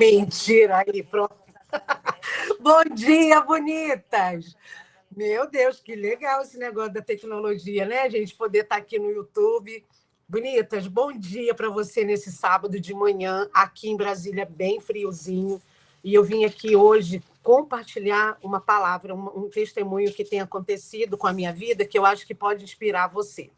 Mentira, aí, pronto. Bom dia, bonitas! Meu Deus, que legal esse negócio da tecnologia, né? A gente poder estar aqui no YouTube. Bonitas, bom dia para você nesse sábado de manhã, aqui em Brasília, bem friozinho. E eu vim aqui hoje compartilhar uma palavra, um testemunho que tem acontecido com a minha vida, que eu acho que pode inspirar você.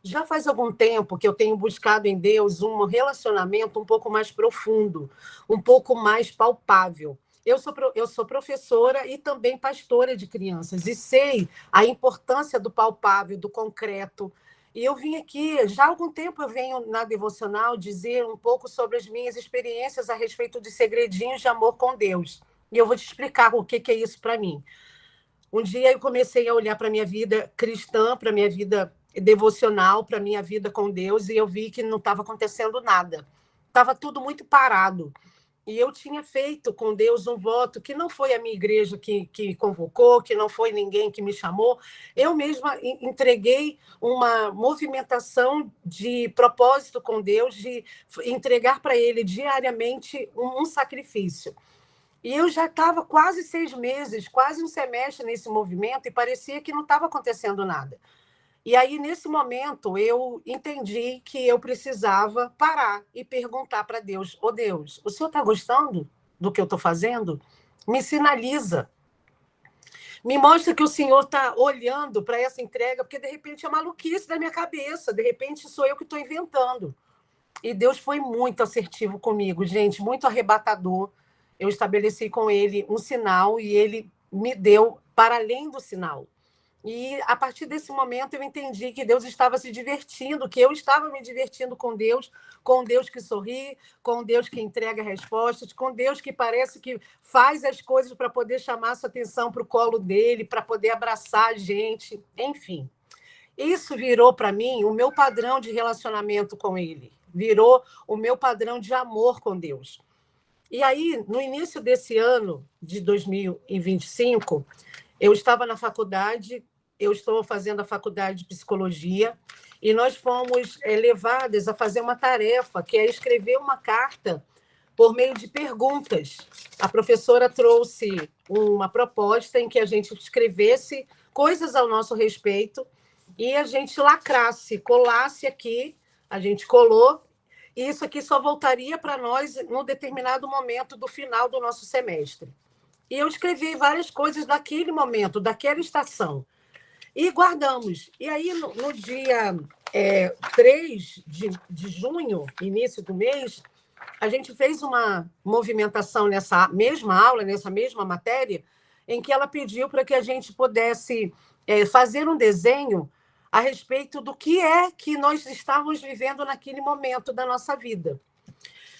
Já faz algum tempo que eu tenho buscado em Deus um relacionamento um pouco mais profundo, um pouco mais palpável. Eu sou professora e também pastora de crianças, e sei a importância do palpável, do concreto. E eu vim aqui, já há algum tempo eu venho na devocional dizer um pouco sobre as minhas experiências a respeito de segredinhos de amor com Deus. E eu vou te explicar o que é isso para mim. Um dia eu comecei a olhar para a minha vida cristã, para a minha vida devocional, para a minha vida com Deus, e eu vi que não estava acontecendo nada. Estava tudo muito parado. E eu tinha feito com Deus um voto que não foi a minha igreja que convocou, que não foi ninguém que me chamou. Eu mesma entreguei uma movimentação de propósito com Deus, de entregar para Ele diariamente um sacrifício. E eu já estava quase 6 meses, quase um semestre nesse movimento, e parecia que não estava acontecendo nada. E aí, nesse momento, eu entendi que eu precisava parar e perguntar para Deus: Ô Deus, o senhor está gostando do que eu estou fazendo? Me sinaliza. Me mostra que o senhor está olhando para essa entrega, porque de repente é maluquice da minha cabeça, de repente sou eu que estou inventando. E Deus foi muito assertivo comigo, gente, muito arrebatador. Eu estabeleci com ele um sinal e ele me deu para além do sinal. E a partir desse momento eu entendi que Deus estava se divertindo, que eu estava me divertindo com Deus que sorri, com Deus que entrega respostas, com Deus que parece que faz as coisas para poder chamar a sua atenção para o colo dele, para poder abraçar a gente, enfim. Isso virou para mim o meu padrão de relacionamento com ele, virou o meu padrão de amor com Deus. E aí, no início desse ano de 2025, eu estava na faculdade, eu estou fazendo a faculdade de psicologia, e nós fomos levadas a fazer uma tarefa, que é escrever uma carta por meio de perguntas. A professora trouxe uma proposta em que a gente escrevesse coisas ao nosso respeito e a gente lacrasse, colasse aqui, a gente colou, e isso aqui só voltaria para nós num determinado momento do final do nosso semestre. E eu escrevi várias coisas daquele momento, daquela estação, e guardamos. E aí, no dia 3 de junho, início do mês, a gente fez uma movimentação nessa mesma aula, nessa mesma matéria, em que ela pediu para que a gente pudesse fazer um desenho a respeito do que é que nós estávamos vivendo naquele momento da nossa vida.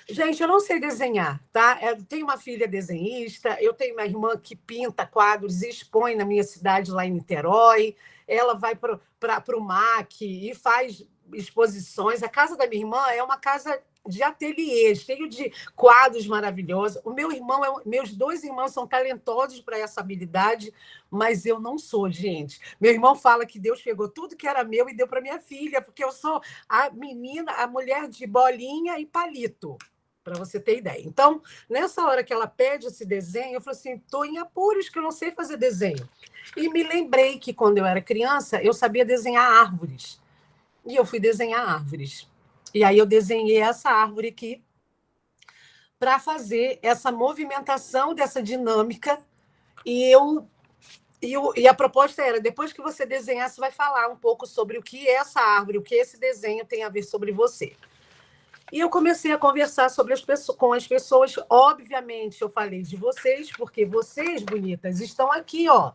Gente, eu não sei desenhar, tá? Eu tenho uma filha desenhista, eu tenho uma irmã que pinta quadros e expõe na minha cidade, lá em Niterói. Ela vai para o MAC e faz exposições. A casa da minha irmã é uma casa de ateliê, cheio de quadros maravilhosos. Meus 2 irmãos são talentosos para essa habilidade, mas eu não sou, gente. Meu irmão fala que Deus pegou tudo que era meu e deu para minha filha, porque eu sou a menina, a mulher de bolinha e palito, para você ter ideia. Então, nessa hora que ela pede esse desenho, eu falei assim, estou em apuros que eu não sei fazer desenho. E me lembrei que, quando eu era criança, eu sabia desenhar árvores. E eu fui desenhar árvores. E aí eu desenhei essa árvore aqui para fazer essa movimentação dessa dinâmica. E a proposta era, depois que você desenhar, você vai falar um pouco sobre o que é essa árvore, o que esse desenho tem a ver sobre você. E eu comecei a conversar com as pessoas. Obviamente, eu falei de vocês, porque vocês, bonitas, estão aqui, ó,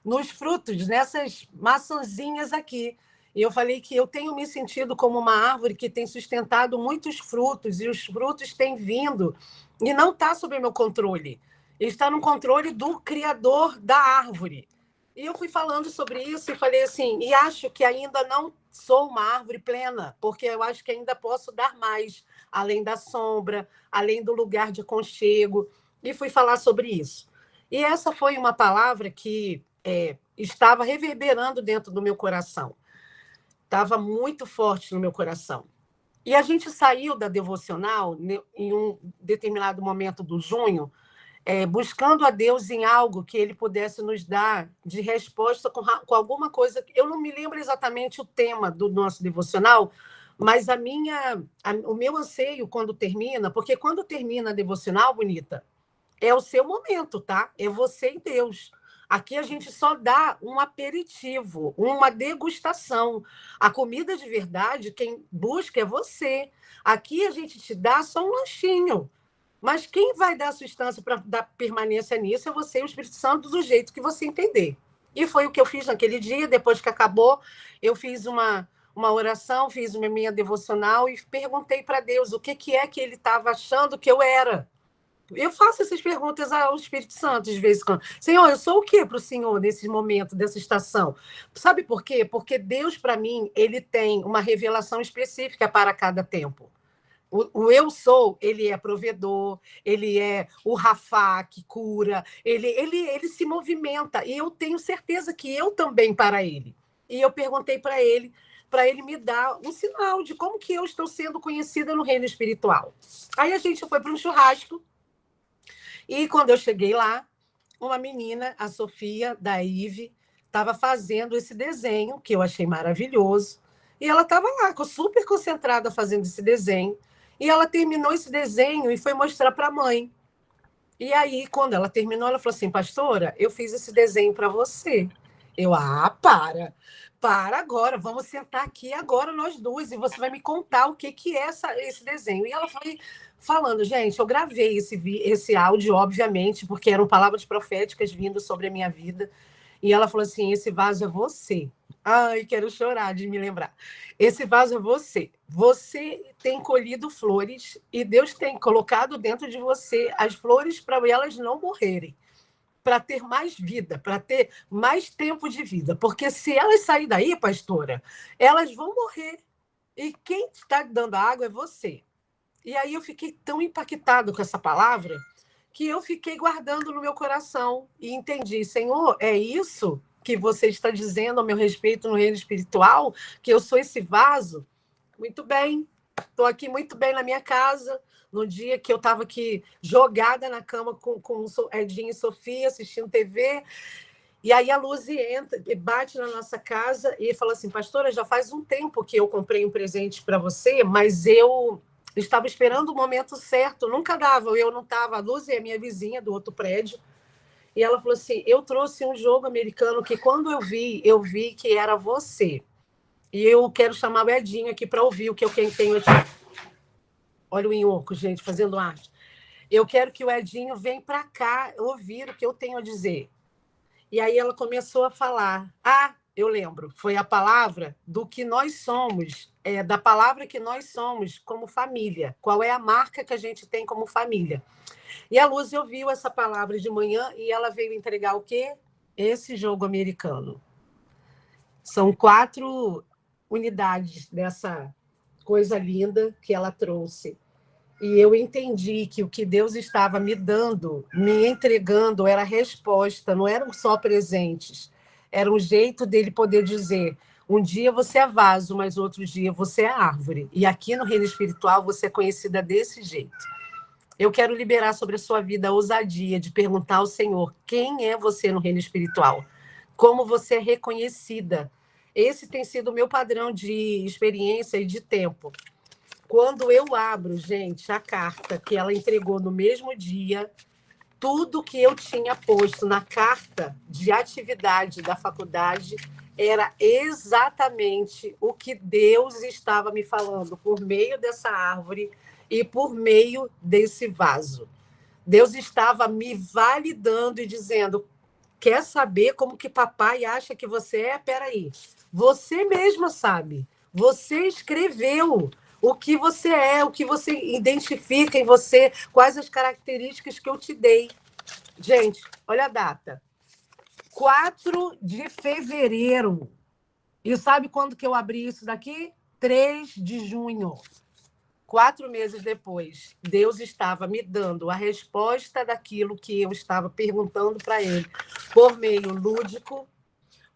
nos frutos, nessas maçãzinhas aqui. E eu falei que eu tenho me sentido como uma árvore que tem sustentado muitos frutos, e os frutos têm vindo, e não está sob meu controle. Está no controle do criador da árvore. E eu fui falando sobre isso e falei assim, e acho que ainda não sou uma árvore plena, porque eu acho que ainda posso dar mais, além da sombra, além do lugar de aconchego, e fui falar sobre isso. E essa foi uma palavra que estava reverberando dentro do meu coração, estava muito forte no meu coração. E a gente saiu da devocional em um determinado momento do junho, buscando a Deus em algo que ele pudesse nos dar de resposta com alguma coisa. Eu não me lembro exatamente o tema do nosso devocional, mas o meu anseio quando termina, porque quando termina a devocional, Bonita, é o seu momento, tá? É você e Deus. Aqui a gente só dá um aperitivo, uma degustação. A comida de verdade, quem busca é você. Aqui a gente te dá só um lanchinho. Mas quem vai dar sustância para dar permanência nisso é você e o Espírito Santo, do jeito que você entender. E foi o que eu fiz naquele dia. Depois que acabou, eu fiz uma oração, fiz uma minha devocional e perguntei para Deus o que é que ele estava achando que eu era. Eu faço essas perguntas ao Espírito Santo de vez em quando. Senhor, eu sou o que para o Senhor nesse momento, dessa estação? Sabe por quê? Porque Deus, para mim, ele tem uma revelação específica para cada tempo. O eu sou, ele é provedor, ele é o Rafá que cura, ele se movimenta, e eu tenho certeza que eu também para ele. E eu perguntei para ele me dar um sinal de como que eu estou sendo conhecida no reino espiritual. Aí a gente foi para um churrasco, e quando eu cheguei lá, uma menina, a Sofia, da IVE, estava fazendo esse desenho, que eu achei maravilhoso, e ela estava lá, super concentrada fazendo esse desenho, e ela terminou esse desenho e foi mostrar para a mãe. E aí, quando ela terminou, ela falou assim, pastora, eu fiz esse desenho para você. Eu, para agora, vamos sentar aqui agora nós duas e você vai me contar o que é esse desenho. E ela foi falando, gente, eu gravei esse áudio, obviamente, porque eram palavras proféticas vindo sobre a minha vida. E ela falou assim, esse vaso é você. Ai, quero chorar de me lembrar. Esse vaso é você. Você tem colhido flores e Deus tem colocado dentro de você as flores para elas não morrerem, para ter mais vida, para ter mais tempo de vida. Porque se elas saírem daí, pastora, elas vão morrer. E quem está dando a água é você. E aí eu fiquei tão impactado com essa palavra que eu fiquei guardando no meu coração e entendi, Senhor, é isso que você está dizendo ao meu respeito no reino espiritual, que eu sou esse vaso? Muito bem, estou aqui muito bem na minha casa, no dia que eu estava aqui jogada na cama com Edinho e Sofia, assistindo TV, e aí a Luz entra, bate na nossa casa e fala assim, pastora, já faz um tempo que eu comprei um presente para você, mas eu estava esperando o momento certo, nunca dava, eu não estava, a Luz é minha vizinha do outro prédio, e ela falou assim, eu trouxe um jogo americano que quando eu vi que era você, e eu quero chamar o Edinho aqui para ouvir o que eu tenho aqui. Olha o Inhoco, gente, fazendo arte. Eu quero que o Edinho venha para cá ouvir o que eu tenho a dizer. E aí ela começou a falar. Eu lembro, foi a palavra do que nós somos, da palavra que nós somos como família. Qual é a marca que a gente tem como família? E a Luz ouviu essa palavra de manhã e ela veio entregar o quê? Esse jogo americano. São 4 unidades dessa coisa linda que ela trouxe. E eu entendi que o que Deus estava me dando, me entregando, era resposta, não eram só presentes. Era um jeito dele poder dizer: um dia você é vaso, mas outro dia você é árvore. E aqui no reino espiritual você é conhecida desse jeito. Eu quero liberar sobre a sua vida a ousadia de perguntar ao Senhor quem é você no reino espiritual, como você é reconhecida. Esse tem sido o meu padrão de experiência e de tempo. Quando eu abro, gente, a carta que ela entregou no mesmo dia, tudo que eu tinha posto na carta de atividade da faculdade era exatamente o que Deus estava me falando por meio dessa árvore e por meio desse vaso. Deus estava me validando e dizendo: quer saber como que papai acha que você é? Peraí, você mesma sabe. Você escreveu o que você é, o que você identifica em você, quais as características que eu te dei. Gente, olha a data. 4 de fevereiro. E sabe quando que eu abri isso daqui? 3 de junho. 4 meses depois, Deus estava me dando a resposta daquilo que eu estava perguntando para ele, por meio lúdico,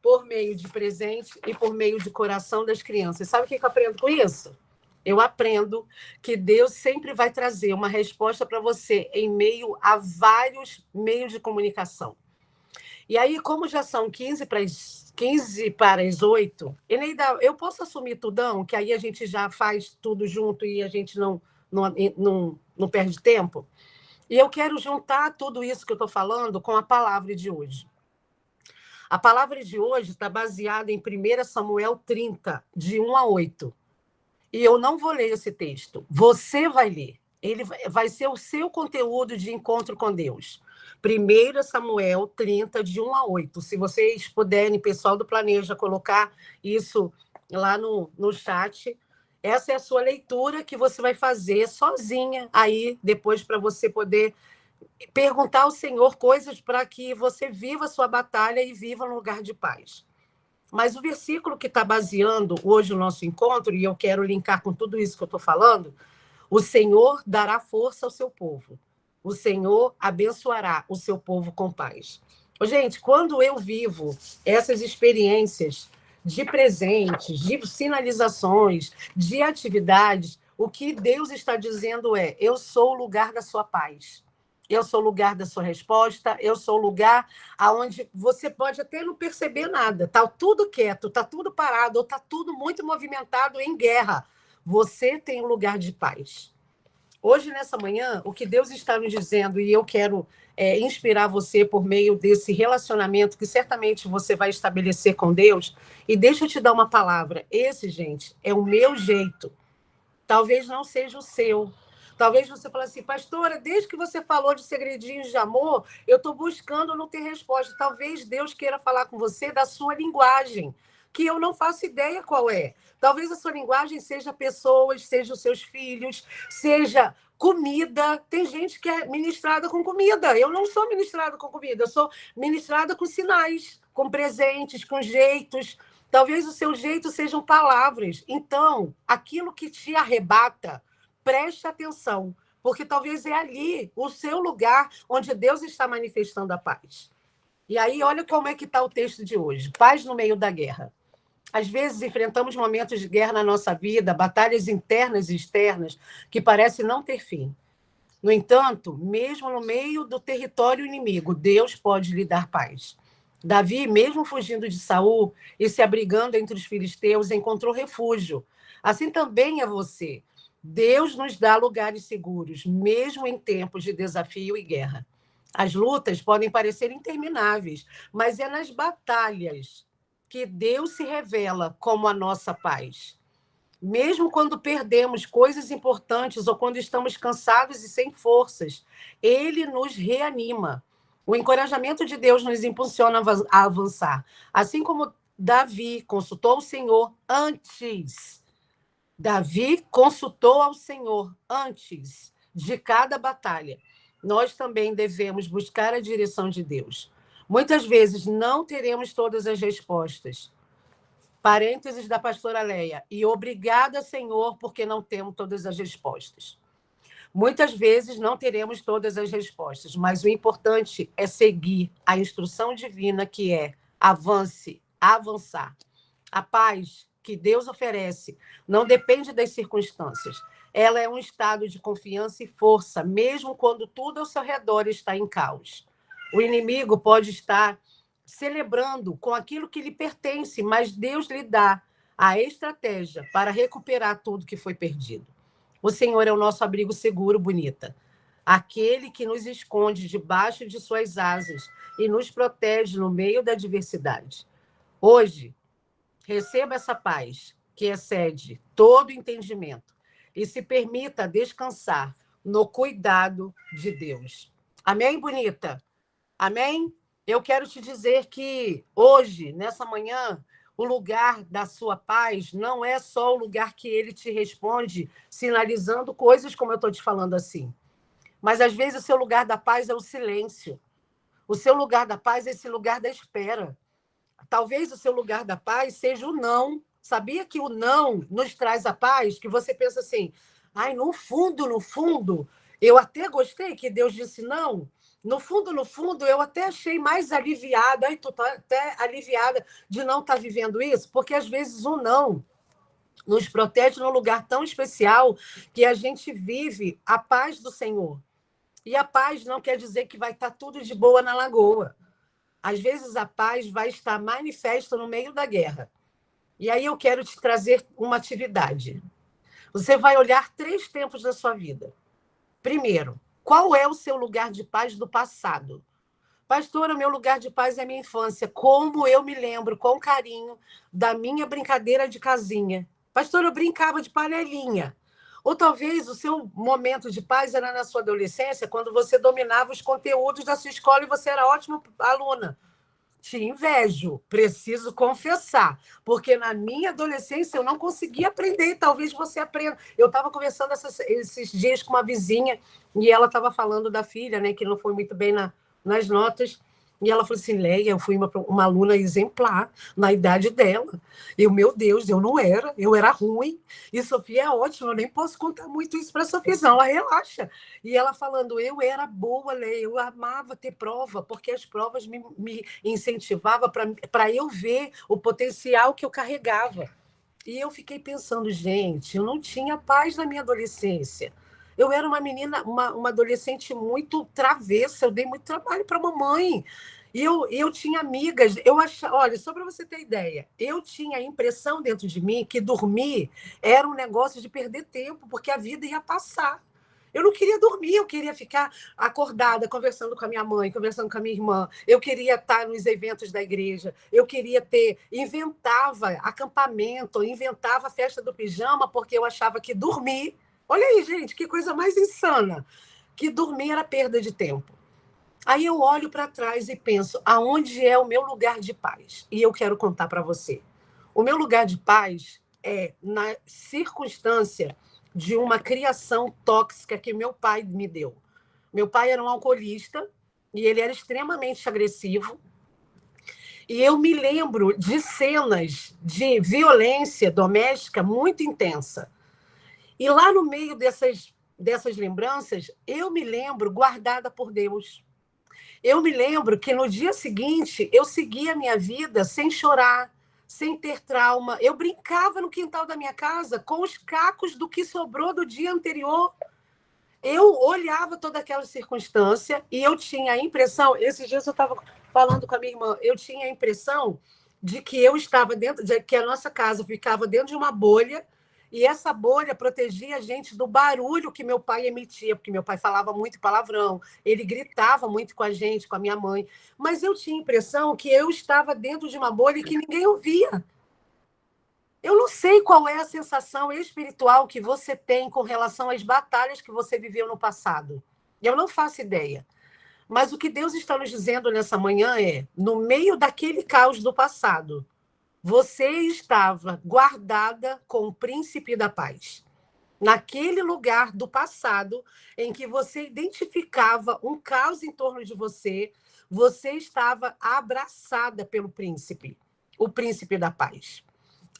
por meio de presente e por meio de coração das crianças. Sabe o que eu aprendo com isso? eu aprendo que Deus sempre vai trazer uma resposta para você em meio a vários meios de comunicação. E aí, como já são 15 para as 8, Eneida, eu posso assumir tudão, que aí a gente já faz tudo junto e a gente não perde tempo? E eu quero juntar tudo isso que eu estou falando com a palavra de hoje. A palavra de hoje está baseada em 1 Samuel 30, de 1 a 8. E eu não vou ler esse texto. Você vai ler. Ele vai ser o seu conteúdo de encontro com Deus. 1 Samuel 30, de 1 a 8. Se vocês puderem, pessoal do Planeja, colocar isso lá no chat, essa é a sua leitura que você vai fazer sozinha aí, depois para você poder perguntar ao Senhor coisas para que você viva a sua batalha e viva no lugar de paz. Mas o versículo que está baseando hoje o nosso encontro, e eu quero linkar com tudo isso que eu estou falando, o Senhor dará força ao seu povo. O Senhor abençoará o seu povo com paz. Gente, quando eu vivo essas experiências de presentes, de sinalizações, de atividades, o que Deus está dizendo é: eu sou o lugar da sua paz. Eu sou o lugar da sua resposta, eu sou o lugar aonde você pode até não perceber nada. Está tudo quieto, está tudo parado, ou está tudo muito movimentado em guerra. Você tem um lugar de paz. Hoje, nessa manhã, o que Deus está nos dizendo, e eu quero inspirar você por meio desse relacionamento que certamente você vai estabelecer com Deus, e deixa eu te dar uma palavra. Esse, gente, é o meu jeito. Talvez não seja o seu. Talvez você fale assim: pastora, desde que você falou de segredinhos de amor, eu estou buscando não ter resposta. Talvez Deus queira falar com você da sua linguagem, que eu não faço ideia qual é. Talvez a sua linguagem seja pessoas, seja os seus filhos, seja comida. Tem gente que é ministrada com comida. Eu não sou ministrada com comida, eu sou ministrada com sinais, com presentes, com jeitos. Talvez o seu jeito sejam palavras. Então, aquilo que te arrebata, preste atenção, porque talvez é ali o seu lugar onde Deus está manifestando a paz. E aí, olha como é que está o texto de hoje. Paz no meio da guerra. Às vezes enfrentamos momentos de guerra na nossa vida, batalhas internas e externas, que parecem não ter fim. No entanto, mesmo no meio do território inimigo, Deus pode lhe dar paz. Davi, mesmo fugindo de Saul e se abrigando entre os filisteus, encontrou refúgio. Assim também é você. Deus nos dá lugares seguros, mesmo em tempos de desafio e guerra. As lutas podem parecer intermináveis, mas é nas batalhas que Deus se revela como a nossa paz. Mesmo quando perdemos coisas importantes ou quando estamos cansados e sem forças, Ele nos reanima. O encorajamento de Deus nos impulsiona a avançar. Assim como Davi consultou o Senhor antes. Davi consultou ao Senhor antes de cada batalha. Nós também devemos buscar a direção de Deus. Muitas vezes não teremos todas as respostas. Parênteses da pastora Leia. E obrigada, Senhor, porque não temos todas as respostas. Muitas vezes não teremos todas as respostas, mas o importante é seguir a instrução divina, que é avance, avançar. A paz que Deus oferece não depende das circunstâncias. Ela é um estado de confiança e força, mesmo quando tudo ao seu redor está em caos. O inimigo pode estar celebrando com aquilo que lhe pertence, mas Deus lhe dá a estratégia para recuperar tudo que foi perdido. O Senhor é o nosso abrigo seguro, bonita. Aquele que nos esconde debaixo de suas asas e nos protege no meio da adversidade. Hoje, receba essa paz que excede todo entendimento e se permita descansar no cuidado de Deus. Amém, bonita? Amém? Eu quero te dizer que hoje, nessa manhã, o lugar da sua paz não é só o lugar que ele te responde, sinalizando coisas como eu estou te falando assim. Mas, às vezes, o seu lugar da paz é o silêncio. O seu lugar da paz é esse lugar da espera. Talvez o seu lugar da paz seja o não. Sabia que o não nos traz a paz? Que você pensa assim, ai, no fundo, eu até gostei que Deus disse não. No fundo, eu até achei mais aliviada. Ai, tu tá até aliviada de não estar vivendo isso? Porque, às vezes, o não nos protege num lugar tão especial que a gente vive a paz do Senhor. E a paz não quer dizer que vai estar tudo de boa na lagoa. Às vezes a paz vai estar manifesta no meio da guerra. E aí eu quero te trazer uma atividade. Você vai olhar 3 tempos da sua vida. Primeiro, qual é o seu lugar de paz do passado? Pastora, meu lugar de paz é a minha infância. Como eu me lembro com carinho da minha brincadeira de casinha. Pastora, eu brincava de panelinha. Ou talvez o seu momento de paz era na sua adolescência, quando você dominava os conteúdos da sua escola e você era ótima aluna. Te invejo, preciso confessar, porque na minha adolescência eu não conseguia aprender, talvez você aprenda. Eu estava conversando esses dias com uma vizinha e ela estava falando da filha, né, que não foi muito bem nas notas, e ela falou assim, Leia, eu fui uma aluna exemplar na idade dela. Eu, meu Deus, eu era ruim. E Sofia é ótima, eu nem posso contar muito isso para a Sofia, não, ela relaxa. E ela falando, eu era boa, Leia, eu amava ter prova, porque as provas me incentivavam para eu ver o potencial que eu carregava. E eu fiquei pensando, gente, eu não tinha paz na minha adolescência. Eu era uma menina, uma adolescente muito travessa, eu dei muito trabalho para a mamãe. E eu tinha amigas, eu achava, olha, só para você ter ideia, eu tinha a impressão dentro de mim que dormir era um negócio de perder tempo, porque a vida ia passar. Eu não queria dormir, eu queria ficar acordada, conversando com a minha mãe, conversando com a minha irmã. Eu queria estar nos eventos da igreja. Eu queria inventava acampamento, inventava festa do pijama, porque eu achava que dormir. Olha aí, gente, que coisa mais insana. Que dormir era perda de tempo. Aí eu olho para trás e penso, aonde é o meu lugar de paz? E eu quero contar para você. O meu lugar de paz é na circunstância de uma criação tóxica que meu pai me deu. Meu pai era um alcoolista e ele era extremamente agressivo. E eu me lembro de cenas de violência doméstica muito intensa. E lá no meio dessas lembranças, eu me lembro guardada por Deus. Eu me lembro que no dia seguinte eu seguia a minha vida sem chorar, sem ter trauma. Eu brincava no quintal da minha casa com os cacos do que sobrou do dia anterior. Eu olhava toda aquela circunstância e eu tinha a impressão, esses dias eu estava falando com a minha irmã, eu tinha a impressão de que eu estava dentro, de que a nossa casa ficava dentro de uma bolha e essa bolha protegia a gente do barulho que meu pai emitia, porque meu pai falava muito palavrão, ele gritava muito com a gente, com a minha mãe, mas eu tinha a impressão que eu estava dentro de uma bolha que ninguém ouvia. Eu não sei qual é a sensação espiritual que você tem com relação às batalhas que você viveu no passado. Eu não faço ideia. Mas o que Deus está nos dizendo nessa manhã é: no meio daquele caos do passado, você estava guardada com o príncipe da paz. Naquele lugar do passado em que você identificava um caos em torno de você, você estava abraçada pelo príncipe, o príncipe da paz.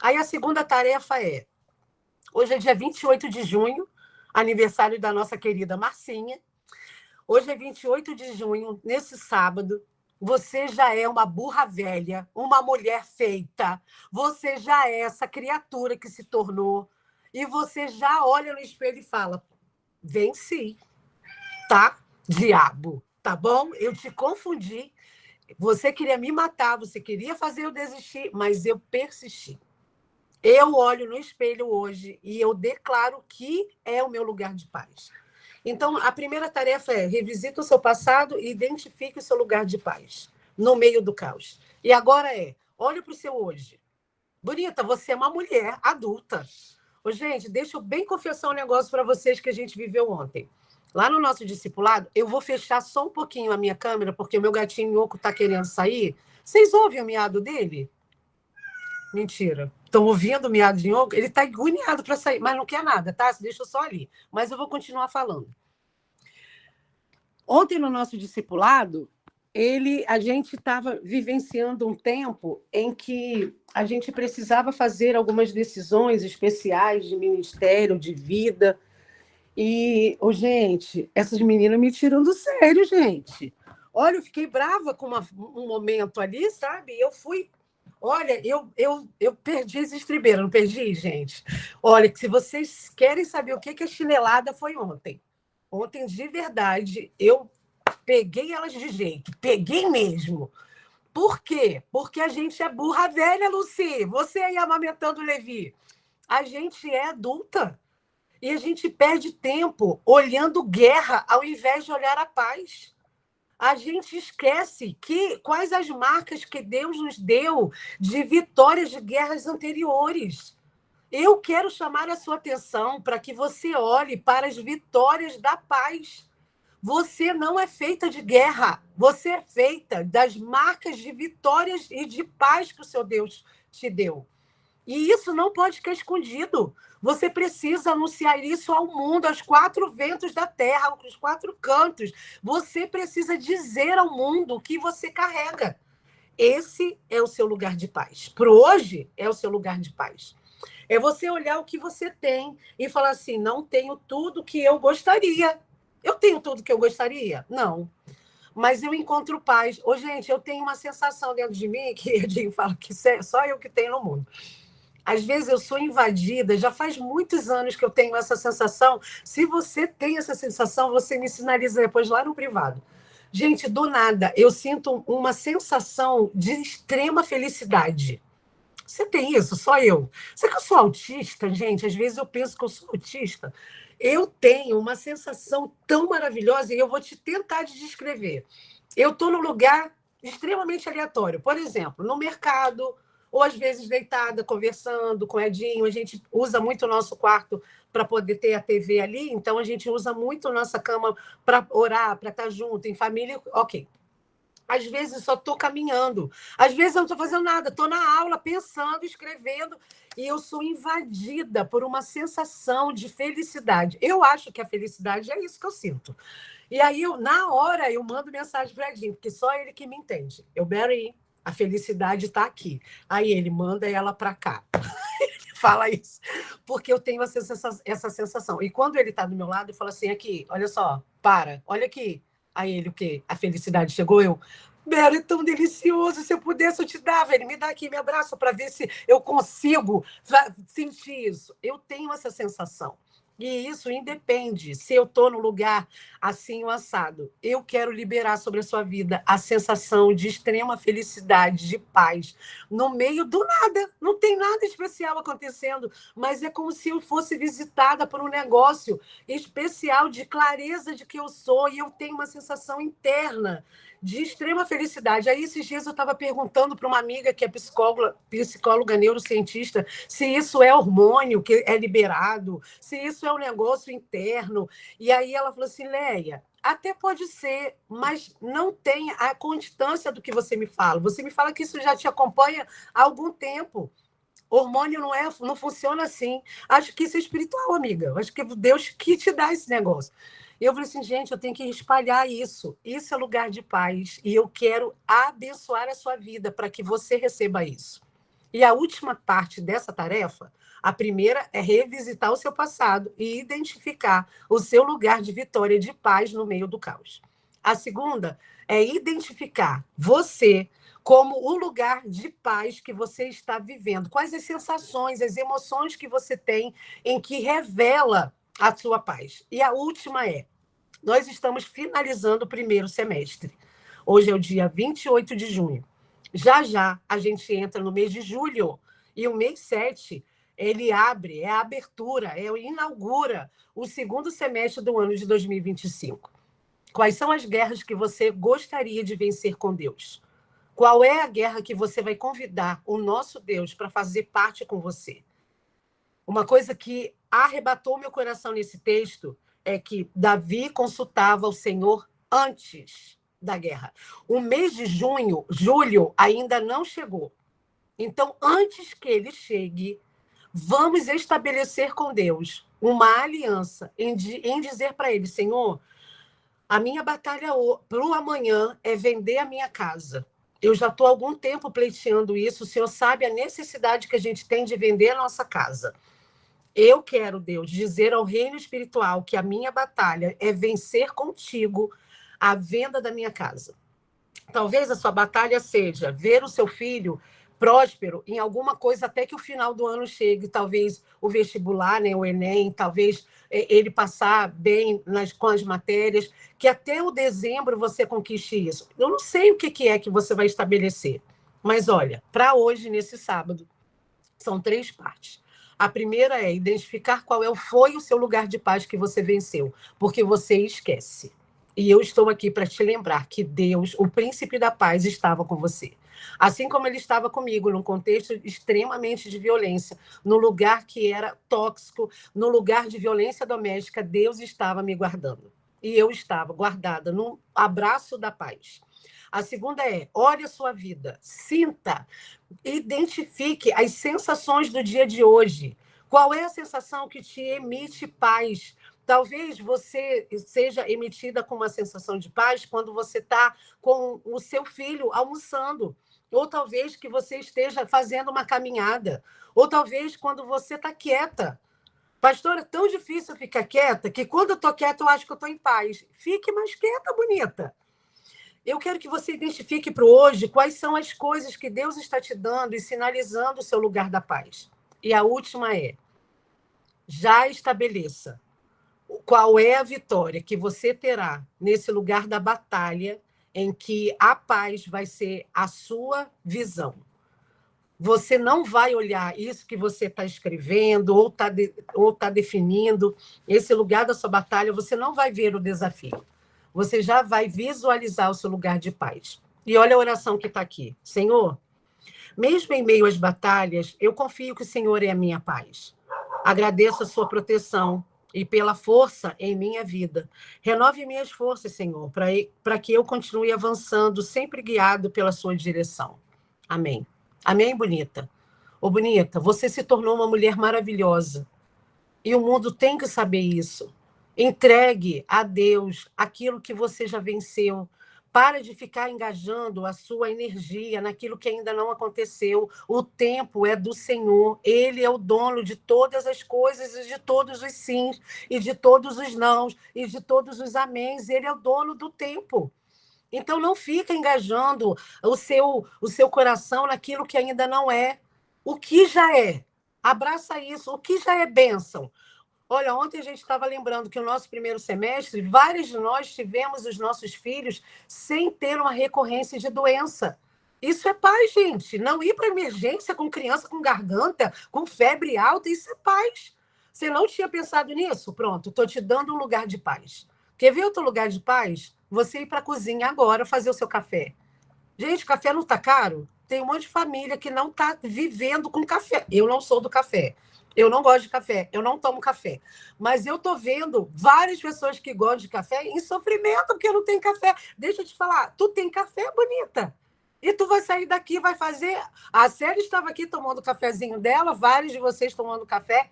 Aí a segunda tarefa é, hoje é dia 28 de junho, aniversário da nossa querida Marcinha. Hoje é 28 de junho, nesse sábado, você já é uma burra velha, uma mulher feita. Você já é essa criatura que se tornou. E você já olha no espelho e fala, venci, tá, diabo? Tá bom? Eu te confundi. Você queria me matar, você queria fazer eu desistir, mas eu persisti. Eu olho no espelho hoje e eu declaro que é o meu lugar de paz. Então, a primeira tarefa é revisita o seu passado e identifique o seu lugar de paz no meio do caos. E agora olhe para o seu hoje. Bonita, você é uma mulher adulta. Ô, gente, deixa eu bem confessar um negócio para vocês que a gente viveu ontem. Lá no nosso discipulado, eu vou fechar só um pouquinho a minha câmera, porque o meu gatinho Yoko está querendo sair. Vocês ouvem o miado dele? Mentira. Estão ouvindo o miado de Yoko? Ele está agoniado para sair, mas não quer nada, tá? Deixa eu só ali. Mas eu vou continuar falando. Ontem, no nosso discipulado, a gente estava vivenciando um tempo em que a gente precisava fazer algumas decisões especiais de ministério, de vida. E, gente, essas meninas me tiram do sério, gente. Olha, eu fiquei brava com um momento ali, sabe? Eu fui Olha, eu perdi as estribeiras, não perdi, gente? Olha, que se vocês querem saber o que a chinelada foi ontem. Ontem, de verdade, eu peguei elas de jeito, peguei mesmo. Por quê? Porque a gente é burra velha, Luci. Você aí amamentando o Levi. A gente é adulta e a gente perde tempo olhando guerra ao invés de olhar a paz. A gente esquece quais as marcas que Deus nos deu de vitórias de guerras anteriores. Eu quero chamar a sua atenção para que você olhe para as vitórias da paz. Você não é feita de guerra, você é feita das marcas de vitórias e de paz que o seu Deus te deu. E isso não pode ficar escondido. Você precisa anunciar isso ao mundo, aos quatro ventos da terra, aos quatro cantos. Você precisa dizer ao mundo o que você carrega. Esse é o seu lugar de paz. Para hoje, é o seu lugar de paz. É você olhar o que você tem e falar assim: não tenho tudo que eu gostaria. Eu tenho tudo que eu gostaria? Não. Mas eu encontro paz. Ô, gente, eu tenho uma sensação dentro de mim que Edinho fala que só eu que tenho no mundo. Às vezes eu sou invadida, já faz muitos anos que eu tenho essa sensação. Se você tem essa sensação, você me sinaliza depois lá no privado. Gente, do nada, eu sinto uma sensação de extrema felicidade. Você tem isso? Só eu. Será que eu sou autista, gente? Às vezes eu penso que eu sou autista. Eu tenho uma sensação tão maravilhosa e eu vou te tentar de descrever. Eu estou num lugar extremamente aleatório. Por exemplo, no mercado, ou às vezes deitada, conversando com o Edinho. A gente usa muito o nosso quarto para poder ter a TV ali, então a gente usa muito a nossa cama para orar, para estar junto, em família. Ok. Às vezes eu só estou caminhando, às vezes eu não estou fazendo nada, estou na aula pensando, escrevendo, e eu sou invadida por uma sensação de felicidade. Eu acho que a felicidade é isso que eu sinto. E aí, na hora, eu mando mensagem para o Edinho, porque só ele que me entende. Eu, Barry, a felicidade está aqui. Aí ele manda ela para cá. Fala isso, porque eu tenho essa sensação. E quando ele está do meu lado, eu falo assim: aqui, olha só, para, olha aqui. Aí ele, o quê? A felicidade chegou, eu. Bera, é tão delicioso. Se eu pudesse, eu te dava. Ele me dá aqui, me abraça para ver se eu consigo sentir isso. Eu tenho essa sensação. E isso independe se eu estou no lugar assim ou assado. Eu quero liberar sobre a sua vida a sensação de extrema felicidade, de paz, no meio do nada. Não tem nada especial acontecendo, mas é como se eu fosse visitada por um negócio especial de clareza de que eu sou, e eu tenho uma sensação interna de extrema felicidade. Aí, esses dias, eu estava perguntando para uma amiga que é psicóloga neurocientista, se isso é hormônio que é liberado, se isso é um negócio interno. E aí ela falou assim: Leia, até pode ser, mas não tem a constância do que você me fala. Você me fala que isso já te acompanha há algum tempo. Hormônio não funciona assim. Acho que isso é espiritual, amiga. Acho que Deus que te dá esse negócio. E eu falei assim: gente, eu tenho que espalhar isso. Isso é lugar de paz. E eu quero abençoar a sua vida para que você receba isso. E a última parte dessa tarefa, a primeira é revisitar o seu passado e identificar o seu lugar de vitória e de paz no meio do caos. A segunda é identificar você como o lugar de paz que você está vivendo. Quais as sensações, as emoções que você tem em que revela a sua paz. E a última é: nós estamos finalizando o primeiro semestre. Hoje é o dia 28 de junho. Já já a gente entra no mês de julho. E o mês 7, ele abre, é a abertura, inaugura o segundo semestre do ano de 2025. Quais são as guerras que você gostaria de vencer com Deus? Qual é a guerra que você vai convidar o nosso Deus para fazer parte com você? Uma coisa que arrebatou meu coração nesse texto é que Davi consultava o Senhor antes da guerra. O mês de julho, ainda não chegou. Então, antes que ele chegue, vamos estabelecer com Deus uma aliança em dizer para ele: Senhor, a minha batalha para o amanhã é vender a minha casa. Eu já estou há algum tempo pleiteando isso. O Senhor sabe a necessidade que a gente tem de vender a nossa casa. Eu quero, Deus, dizer ao reino espiritual que a minha batalha é vencer contigo a venda da minha casa. Talvez a sua batalha seja ver o seu filho próspero em alguma coisa até que o final do ano chegue, talvez o vestibular, né, o Enem, talvez ele passar bem com as matérias, que até o dezembro você conquiste isso. Eu não sei o que é que você vai estabelecer, mas olha, para hoje, nesse sábado, são 3 partes. A primeira é identificar qual foi o seu lugar de paz que você venceu, porque você esquece. E eu estou aqui para te lembrar que Deus, o príncipe da paz, estava com você. Assim como ele estava comigo, num contexto extremamente de violência, no lugar que era tóxico, no lugar de violência doméstica, Deus estava me guardando. E eu estava guardada no abraço da paz. A segunda é, olhe a sua vida, sinta, identifique as sensações do dia de hoje. Qual é a sensação que te emite paz? Talvez você seja emitida com uma sensação de paz quando você está com o seu filho almoçando, ou talvez que você esteja fazendo uma caminhada, ou talvez quando você está quieta. Pastora, é tão difícil ficar quieta que quando eu estou quieta eu acho que eu estou em paz. Fique mais quieta, bonita. Eu quero que você identifique para hoje quais são as coisas que Deus está te dando e sinalizando o seu lugar da paz. E a última é, já estabeleça qual é a vitória que você terá nesse lugar da batalha em que a paz vai ser a sua visão. Você não vai olhar isso que você está escrevendo ou tá definindo, esse lugar da sua batalha, você não vai ver o desafio. Você já vai visualizar o seu lugar de paz. E olha a oração que está aqui. Senhor, mesmo em meio às batalhas, eu confio que o Senhor é a minha paz. Agradeço a sua proteção e pela força em minha vida. Renove minhas forças, Senhor, para que eu continue avançando, sempre guiado pela sua direção. Amém. Amém, bonita? Ô, bonita, você se tornou uma mulher maravilhosa. E o mundo tem que saber isso. Entregue a Deus aquilo que você já venceu. Para de ficar engajando a sua energia naquilo que ainda não aconteceu. O tempo é do Senhor. Ele é o dono de todas as coisas e de todos os sims, e de todos os nãos, e de todos os améns. Ele é o dono do tempo. Então, não fica engajando o seu coração naquilo que ainda não é. O que já é. Abraça isso. O que já é bênção. Olha, ontem a gente estava lembrando que o nosso primeiro semestre, vários de nós tivemos os nossos filhos sem ter uma recorrência de doença. Isso é paz, gente. Não ir para emergência com criança com garganta, com febre alta, isso é paz. Você não tinha pensado nisso? Pronto, estou te dando um lugar de paz. Quer ver outro lugar de paz? Você ir para a cozinha agora fazer o seu café. Gente, café não está caro? Tem um monte de família que não está vivendo com café. Eu não sou do café. Eu não gosto de café, eu não tomo café. Mas eu estou vendo várias pessoas que gostam de café em sofrimento porque não tem café. Deixa eu te falar, tu tem café, bonita? E tu vai sair daqui, vai fazer... A Célia estava aqui tomando o cafezinho dela, vários de vocês tomando café.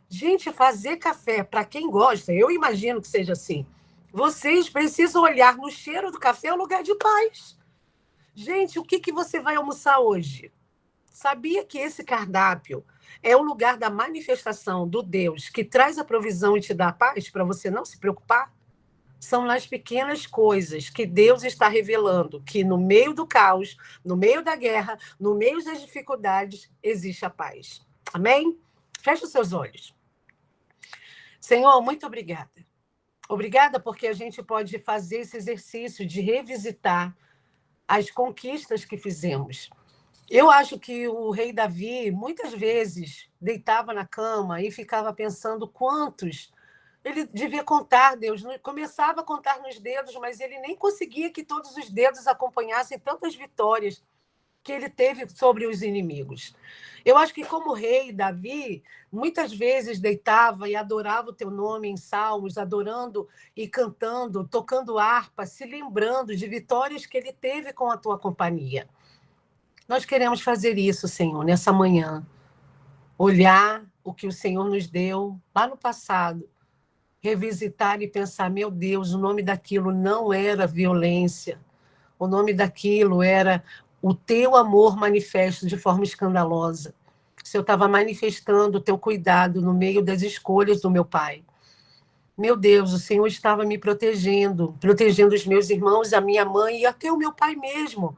Gente, fazer café, para quem gosta, eu imagino que seja assim. Vocês precisam olhar no cheiro do café, é um lugar de paz. Gente, o que você vai almoçar hoje? Sabia que esse cardápio é o lugar da manifestação do Deus que traz a provisão e te dá a paz para você não se preocupar? São nas pequenas coisas que Deus está revelando que no meio do caos, no meio da guerra, no meio das dificuldades, existe a paz. Amém? Feche os seus olhos. Senhor, muito obrigada. Obrigada porque a gente pode fazer esse exercício de revisitar as conquistas que fizemos. Eu acho que o rei Davi, muitas vezes, deitava na cama e ficava pensando quantos ele devia contar, Deus. Começava a contar nos dedos, mas ele nem conseguia que todos os dedos acompanhassem tantas vitórias que ele teve sobre os inimigos. Eu acho que, como rei, Davi, muitas vezes deitava e adorava o teu nome em salmos, adorando e cantando, tocando harpa, se lembrando de vitórias que ele teve com a tua companhia. Nós queremos fazer isso, Senhor, nessa manhã. Olhar o que o Senhor nos deu lá no passado, revisitar e pensar, meu Deus, o nome daquilo não era violência, o nome daquilo era o teu amor manifesto de forma escandalosa. O Senhor estava manifestando o teu cuidado no meio das escolhas do meu pai. Meu Deus, o Senhor estava me protegendo, protegendo os meus irmãos, a minha mãe e até o meu pai mesmo,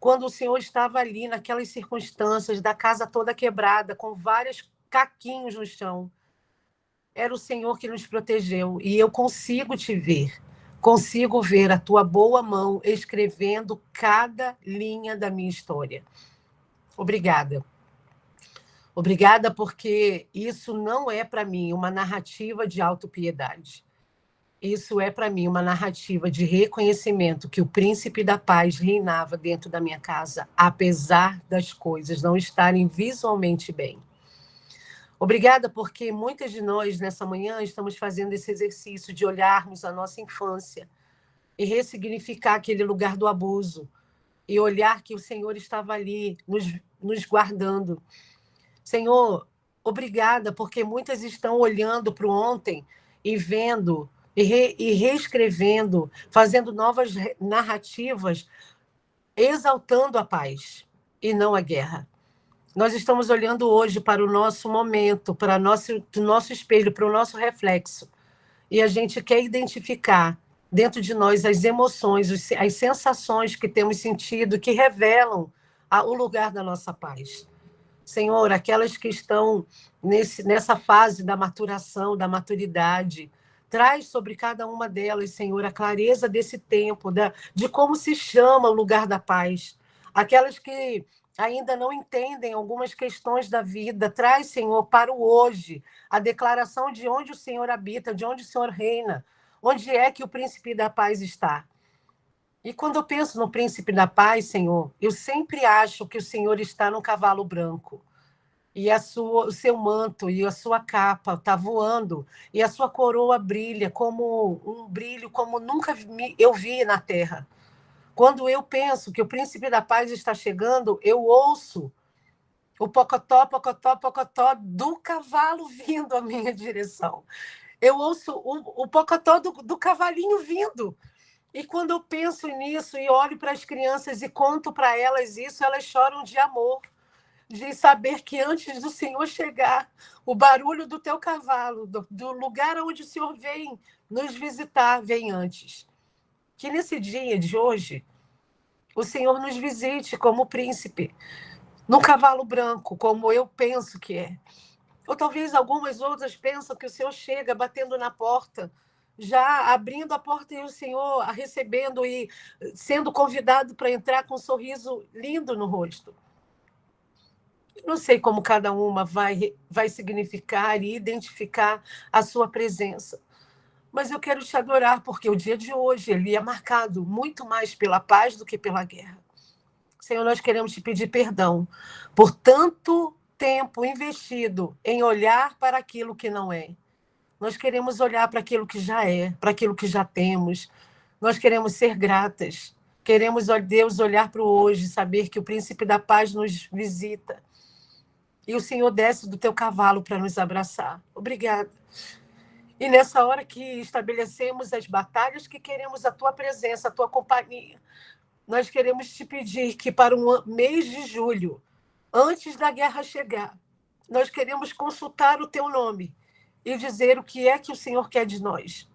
quando o Senhor estava ali, naquelas circunstâncias, da casa toda quebrada, com vários caquinhos no chão. Era o Senhor que nos protegeu. E eu consigo te ver. Consigo ver a tua boa mão escrevendo cada linha da minha história. Obrigada. Obrigada, porque isso não é para mim uma narrativa de autopiedade. Isso é para mim uma narrativa de reconhecimento que o príncipe da paz reinava dentro da minha casa, apesar das coisas não estarem visualmente bem. Obrigada, porque muitas de nós, nessa manhã, estamos fazendo esse exercício de olharmos a nossa infância e ressignificar aquele lugar do abuso e olhar que o Senhor estava ali nos guardando. Senhor, obrigada, porque muitas estão olhando para o ontem e vendo e reescrevendo, fazendo novas narrativas, exaltando a paz e não a guerra. Nós estamos olhando hoje para o nosso momento, para o nosso espelho, para o nosso reflexo. E a gente quer identificar dentro de nós as emoções, as sensações que temos sentido, que revelam o lugar da nossa paz. Senhor, aquelas que estão nessa fase da maturação, da maturidade, traz sobre cada uma delas, Senhor, a clareza desse tempo, de como se chama o lugar da paz. Aquelas que ainda não entendem algumas questões da vida, traz, Senhor, para o hoje, a declaração de onde o Senhor habita, de onde o Senhor reina, onde é que o príncipe da paz está. E quando eu penso no príncipe da paz, Senhor, eu sempre acho que o Senhor está num cavalo branco. E o seu manto e a sua capa está voando, e a sua coroa brilha como um brilho como nunca eu vi na terra. Quando eu penso que o príncipe da paz está chegando, eu ouço o pocotó, pocotó, pocotó do cavalo vindo à minha direção. Eu ouço o pocotó do cavalinho vindo. E quando eu penso nisso e olho para as crianças e conto para elas isso, elas choram de amor, de saber que antes do Senhor chegar, o barulho do teu cavalo, do lugar onde o Senhor vem nos visitar, vem antes. Que nesse dia de hoje, o Senhor nos visite como príncipe, num cavalo branco, como eu penso que é. Ou talvez algumas outras pensam que o Senhor chega batendo na porta, já abrindo a porta e o Senhor a recebendo e sendo convidado para entrar com um sorriso lindo no rosto. Não sei como cada uma vai significar e identificar a sua presença, mas eu quero te adorar, porque o dia de hoje ele é marcado muito mais pela paz do que pela guerra. Senhor, nós queremos te pedir perdão por tanto tempo investido em olhar para aquilo que não é. Nós queremos olhar para aquilo que já é, para aquilo que já temos. Nós queremos ser gratas. Queremos, ó Deus, olhar para o hoje, saber que o príncipe da paz nos visita. E o Senhor desce do teu cavalo para nos abraçar. Obrigada. E nessa hora que estabelecemos as batalhas, que queremos a tua presença, a tua companhia, nós queremos te pedir que para o mês de julho, antes da guerra chegar, nós queremos consultar o teu nome e dizer o que é que o Senhor quer de nós.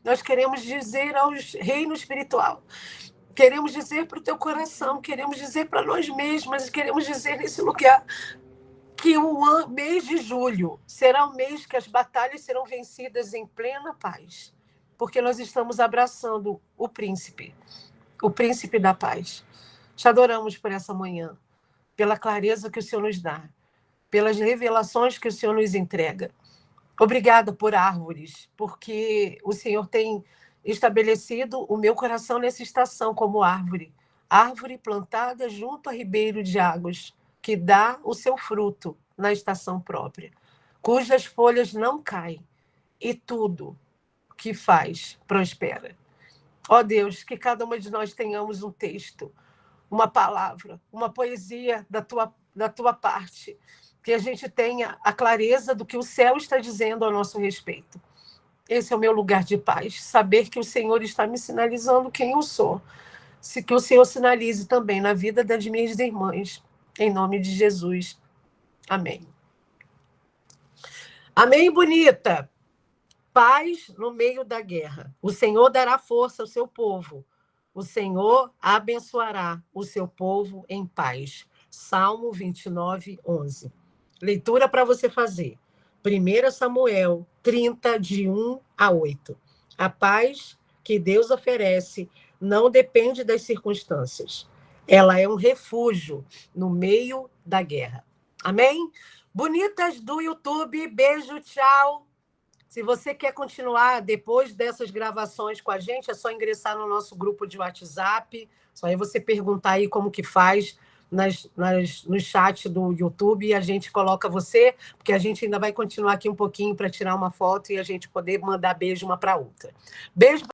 Nós queremos dizer ao reino espiritual, queremos dizer para o teu coração, queremos dizer para nós mesmos, queremos dizer nesse lugar que o mês de julho será o mês que as batalhas serão vencidas em plena paz, porque nós estamos abraçando o príncipe da paz. Te adoramos por essa manhã, pela clareza que o Senhor nos dá, pelas revelações que o Senhor nos entrega. Obrigada por árvores, porque o Senhor tem estabelecido o meu coração nessa estação como árvore plantada junto a ribeiro de águas, que dá o seu fruto na estação própria, cujas folhas não caem, e tudo que faz prospera. Ó Deus, que cada uma de nós tenhamos um texto, uma palavra, uma poesia da tua parte, que a gente tenha a clareza do que o céu está dizendo ao nosso respeito. Esse é o meu lugar de paz, saber que o Senhor está me sinalizando quem eu sou, que o Senhor sinalize também na vida das minhas irmãs, em nome de Jesus. Amém. Amém, bonita? Paz no meio da guerra. O Senhor dará força ao seu povo. o Senhor abençoará o seu povo em paz. Salmo 29, 11. Leitura para você fazer. 1 Samuel 30, de 1 a 8. A paz que Deus oferece não depende das circunstâncias. Ela é um refúgio no meio da guerra. Amém? Bonitas do YouTube, beijo, tchau. Se você quer continuar depois dessas gravações com a gente, é só ingressar no nosso grupo de WhatsApp. Só aí você perguntar aí como que faz no chat do YouTube e a gente coloca você, porque a gente ainda vai continuar aqui um pouquinho para tirar uma foto e a gente poder mandar beijo uma para outra. Beijo.